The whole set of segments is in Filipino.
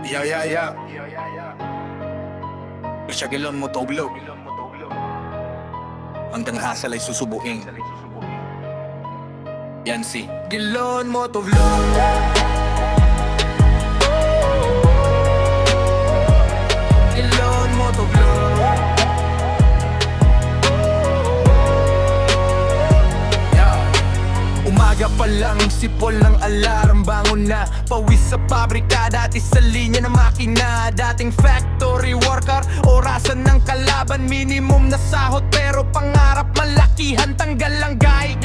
Yeah, yeah, yeah. Pasyagilon mo to vlog. Hanggang hasal ay susubuin. Yan si Gilon mo to vlog. Gilon mo to vlog. Umaga pa lang, sipol ng alarm. Bangon na, pawis sa pabrika. Dati sa linya ng makina. Dating factory worker, orasan ng kalaban. Minimum na sahod pero pangarap malakihan. Tanggal lang guy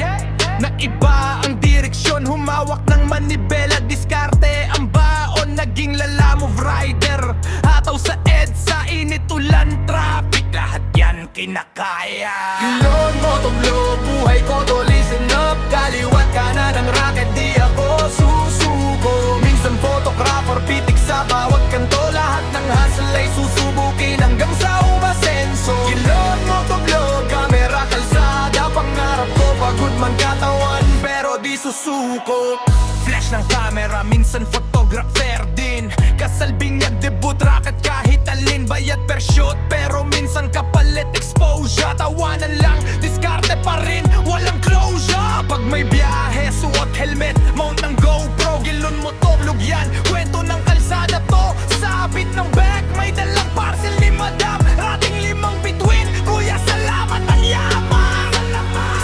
na iba ang direksyon. Humawak ng manibela, diskarte ang baon. Naging lalamove rider, hataw sa EDSA, init, ulan, traffic. Lahat yan kinakaya. Gilon mo to vlog, buhay ko to listen up. Kaliwat kanan ng racket, di ako susuko. Minsan photographer, pitik sa bawat kanto. Lahat ng hustle ay susubukin hanggang sa umasenso. Gilon mo to vlog, kamera, kalsada. Pangarap ko, pagod man katawan, pero di susuko. Flash ng camera, minsan photographer din. Kasalbing nag-debut, racket kahit alin. Bayad per shoot, pero minsan kapalit exposure. Tawanan lang, diskarte pa rin, walang closure. Pag may biyahe, suot helmet, mount ng GoPro. Gilon mo to vlog yan, kwento ng kalsada to. Sabit ng back, may dalang parcel ni madam. Rating 5 bituin, kuya salamat ang yaman.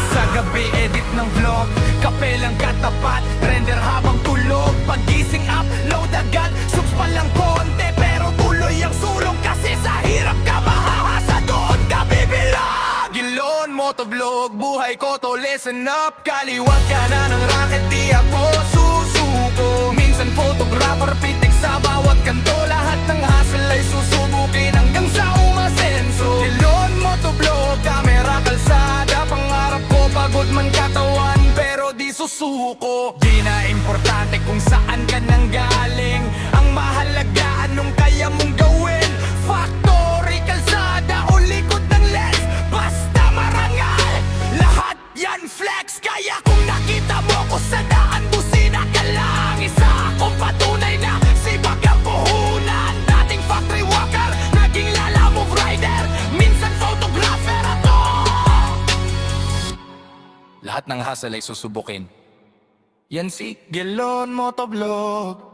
Sa gabi edit ng vlog, kape lang katapat. Render habang tulog, pagising upload agad. Subs pa lang konti, pero tuloy ang sulong. Kasi sa hirap ka mahahasa, doon ka bibilang. Gilon mo to vlog, buhay ko to listen up. Kaliwat ka na ng racket, di ako susuko. Minsan photographer, pitik sa bawat kanto. Lahat ng hustle ay susubukin hanggang sa umasenso. Gilon mo to vlog, kamera, kalsada. Pangarap ko, pagod man katawan, pero di susuko. Di na importante kung saan ka nang galing. Ang mahalaga, anong kaya mong gawin. Factory, kalsada o likod ng lens, basta marangal. Lahat yan flex, kaya kung nakita mo ko sa daan, busina ka lang. Isa akong patunay na sibag ang puhunan. Dating factory worker, naging lalamove rider. Minsan photographer ako. Lahat ng hustle ay susubukin. Yan si Gilon mo to vlog.